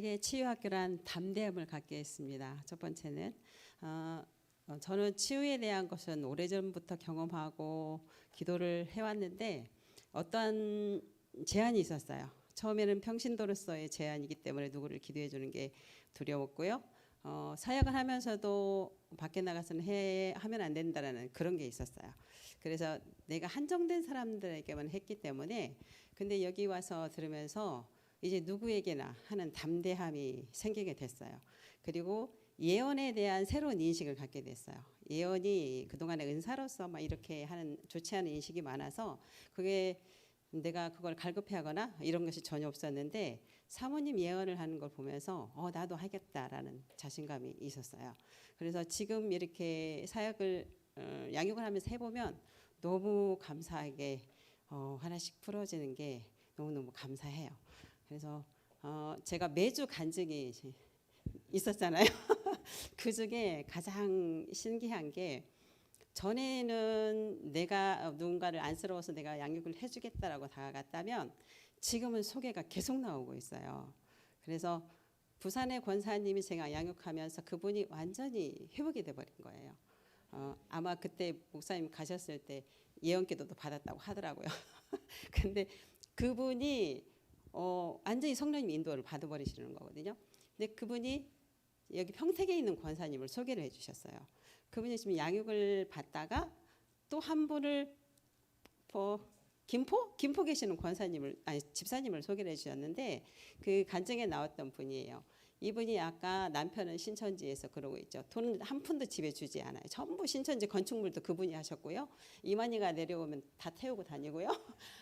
나에게 치유학교란 담대함을 갖게 했습니다. 첫 번째는 저는 치유에 대한 것은 오래전부터 경험하고 기도를 해왔는데 어떠한 제한이 있었어요. 처음에는 평신도로서의 제한이기 때문에 누구를 기도해 주는 게 두려웠고요. 사역을 하면서도 밖에 나가서는 하면 안 된다라는 그런 게 있었어요. 그래서 내가 한정된 사람들에게만 했기 때문에 근데 여기 와서 들으면서 이제 누구에게나 하는 담대함이 생기게 됐어요. 그리고 예언에 대한 새로운 인식을 갖게 됐어요. 예언이 그동안의 은사로서 막 이렇게 하는 좋지 않은 인식이 많아서 그게 내가 그걸 갈급해하거나 이런 것이 전혀 없었는데 사모님 예언을 하는 걸 보면서 나도 하겠다라는 자신감이 있었어요. 그래서 지금 이렇게 사역을 양육을 하면서 해보면 너무 감사하게 하나씩 풀어지는 게 너무너무 감사해요. 그래서 제가 매주 간증이 있었잖아요. 그 중에 가장 신기한 게 전에는 내가 누군가를 안쓰러워서 내가 양육을 해주겠다라고 다가갔다면 지금은 소개가 계속 나오고 있어요. 그래서 부산의 권사님이 제가 양육하면서 그분이 완전히 회복이 돼버린 거예요. 아마 그때 목사님 가셨을 때 예언기도도 받았다고 하더라고요. 근데 그분이 완전히 성령님 인도를 받아버리시는 거거든요. 근데 그분이 여기 평택에 있는 권사님을 소개를 해주셨어요. 그분이 지금 양육을 받다가 또 한 분을 김포 계시는 집사님을 소개를 해주셨는데 그 간증에 나왔던 분이에요. 이분이 아까 남편은 신천지에서 그러고 있죠. 돈 한 푼도 집에 주지 않아요. 전부 신천지 건축물도 그분이 하셨고요. 이만희가 내려오면 다 태우고 다니고요.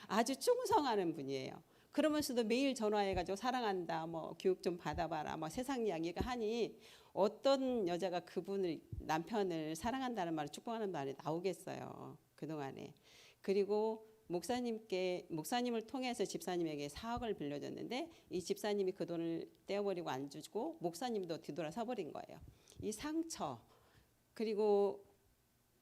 아주 충성하는 분이에요. 그러면서도 매일 전화해가지고 사랑한다, 뭐 교육 좀 받아봐라, 뭐 세상 이야기가 하니 어떤 여자가 그분을 남편을 사랑한다는 말을 축복하는 말이 나오겠어요. 그동안에. 그리고 목사님을 통해서 집사님에게 4억을 빌려줬는데 이 집사님이 그 돈을 떼어버리고 안 주고 목사님도 뒤돌아서 버린 거예요. 이 상처 그리고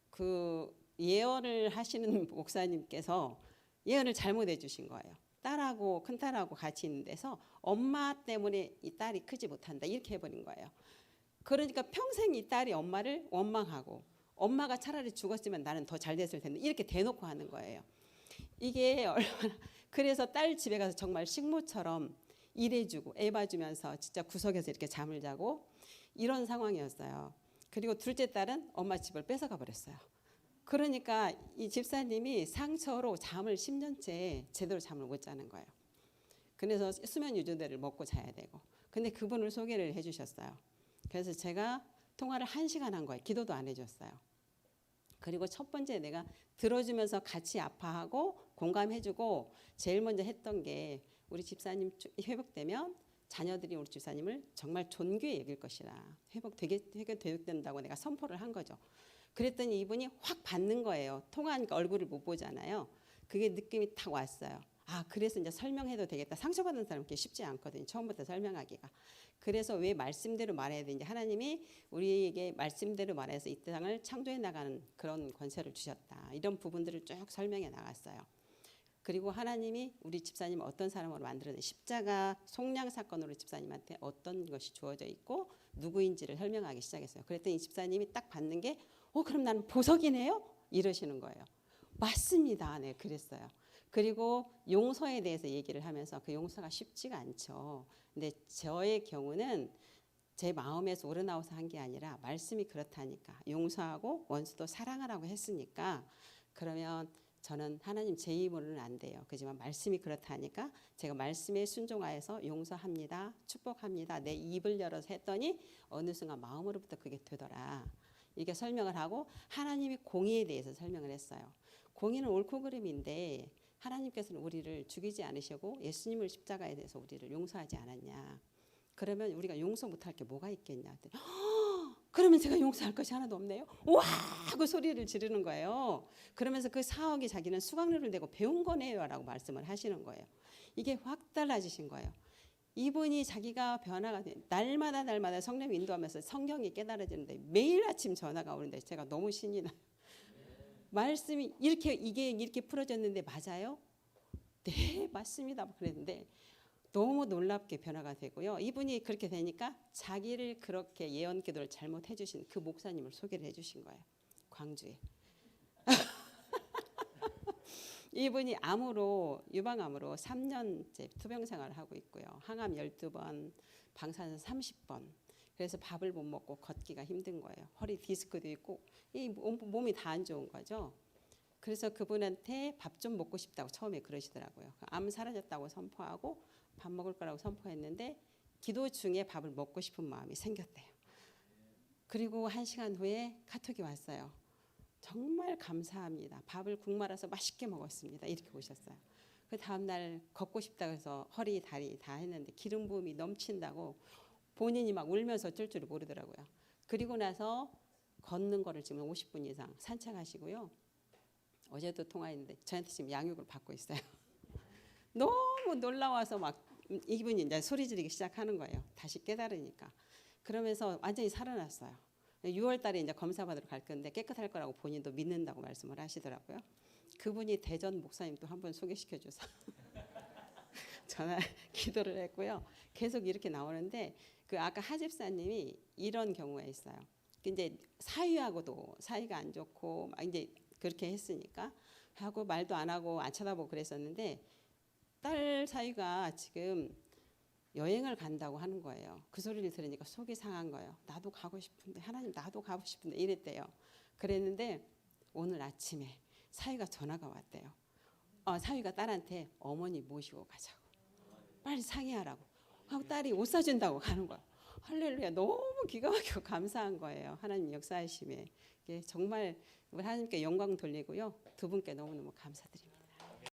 그 예언을 하시는 목사님께서 예언을 잘못해 주신 거예요. 딸하고 큰딸하고 같이 있는 데서 엄마 때문에 이 딸이 크지 못한다 이렇게 해버린 거예요. 그러니까 평생 이 딸이 엄마를 원망하고 엄마가 차라리 죽었으면 나는 더 잘 됐을 텐데 이렇게 대놓고 하는 거예요. 이게 얼마나 그래서 딸 집에 가서 정말 식모처럼 일해주고 애 봐주면서 진짜 구석에서 이렇게 잠을 자고 이런 상황이었어요. 그리고 둘째 딸은 엄마 집을 뺏어가 버렸어요. 그러니까 이 집사님이 상처로 잠을 10년째 제대로 잠을 못 자는 거예요. 그래서 수면 유도제를 먹고 자야 되고. 근데 그분을 소개를 해주셨어요. 그래서 제가 통화를 1시간 한 거예요. 기도도 안 해줬어요. 그리고 첫 번째 내가 들어주면서 같이 아파하고 공감해주고 제일 먼저 했던 게 우리 집사님 회복되면 자녀들이 우리 집사님을 정말 존귀히 여길 것이라 회복된다고 내가 선포를 한 거죠. 그랬더니 이분이 확 받는 거예요. 통화하니까 얼굴을 못 보잖아요. 그게 느낌이 탁 왔어요. 그래서 이제 설명해도 되겠다. 상처받은 사람은 쉽지 않거든요. 처음부터 설명하기가. 그래서 왜 말씀대로 말해야 되는지 하나님이 우리에게 말씀대로 말해서 이 땅을 창조해 나가는 그런 권세를 주셨다. 이런 부분들을 쭉 설명해 나갔어요. 그리고 하나님이 우리 집사님 어떤 사람으로 만들어낸 십자가 속량 사건으로 집사님한테 어떤 것이 주어져 있고 누구인지를 설명하기 시작했어요. 그랬더니 이 집사님이 딱 받는 게 그럼 나는 보석이네요? 이러시는 거예요. 맞습니다. 네, 그랬어요. 그리고 용서에 대해서 얘기를 하면서 그 용서가 쉽지가 않죠. 근데 저의 경우는 제 마음에서 우러나와서 한 게 아니라 말씀이 그렇다니까. 용서하고 원수도 사랑하라고 했으니까 그러면 저는 하나님 제 입으로는 안 돼요. 그렇지만 말씀이 그렇다니까 제가 말씀에 순종하여서 용서합니다. 축복합니다. 내 입을 열어서 했더니 어느 순간 마음으로부터 그게 되더라. 이게 설명을 하고 하나님이 공의에 대해서 설명을 했어요. 공의는 옳고 그름인데 하나님께서는 우리를 죽이지 않으시고 예수님을 십자가에 대해서 우리를 용서하지 않았냐. 그러면 우리가 용서 못할 게 뭐가 있겠냐. 그러면 제가 용서할 것이 하나도 없네요. 와! 하고 소리를 지르는 거예요. 그러면서 그 4억이 자기는 수강료를 내고 배운 거네요 라고 말씀을 하시는 거예요. 이게 확 달라지신 거예요. 이분이 자기가 변화가 돼 날마다 성령 인도하면서 성경이 깨달아지는데 매일 아침 전화가 오는데 제가 너무 신이 나요. 말씀이 이게 이렇게 풀어졌는데 맞아요? 네, 맞습니다. 그랬는데 너무 놀랍게 변화가 되고요. 이분이 그렇게 되니까 자기를 그렇게 예언 기도를 잘못 해주신 그 목사님을 소개를 해주신 거예요. 광주에. 이분이 유방암으로 3년째 투병 생활을 하고 있고요. 항암 12번, 방사선 30번. 그래서 밥을 못 먹고 걷기가 힘든 거예요. 허리 디스크도 있고 이 몸이 다 안 좋은 거죠. 그래서 그분한테 밥 좀 먹고 싶다고 처음에 그러시더라고요. 암 사라졌다고 선포하고 밥 먹을 거라고 선포했는데 기도 중에 밥을 먹고 싶은 마음이 생겼대요. 그리고 1시간 후에 카톡이 왔어요. 정말 감사합니다. 밥을 국 말아서 맛있게 먹었습니다. 이렇게 오셨어요. 그 다음날 걷고 싶다고 해서 허리 다리 다 했는데 기름 부음이 넘친다고 본인이 막 울면서 어쩔 줄 모르더라고요. 그리고 나서 걷는 거를 지금 50분 이상 산책하시고요. 어제도 통화했는데 저한테 지금 양육을 받고 있어요. 너무 놀라워서 막 이분이 이제 소리 지르기 시작하는 거예요. 다시 깨달으니까. 그러면서 완전히 살아났어요. 6월 달에 이제 검사 받으러 갈 건데 깨끗할 거라고 본인도 믿는다고 말씀을 하시더라고요. 그분이 대전 목사님도 한번 소개시켜 줘서 전화 기도를 했고요. 계속 이렇게 나오는데 그 아까 하 집사님이 이런 경우가 있어요. 이제 사위하고도 사이가 안 좋고 막 이제 그렇게 했으니까 하고 말도 안 하고 안 쳐다보고 그랬었는데 딸 사위가 지금 여행을 간다고 하는 거예요. 그 소리를 들으니까 속이 상한 거예요. 나도 가고 싶은데 하나님 나도 가고 싶은데 이랬대요. 그랬는데 오늘 아침에 사위가 전화가 왔대요. 사위가 딸한테 어머니 모시고 가자고. 빨리 상의하라고. 하고 딸이 옷 사준다고 가는 거예요. 할렐루야. 너무 기가 막히고 감사한 거예요. 하나님 역사하심에. 정말 우리 하나님께 영광 돌리고요. 두 분께 너무너무 감사드립니다.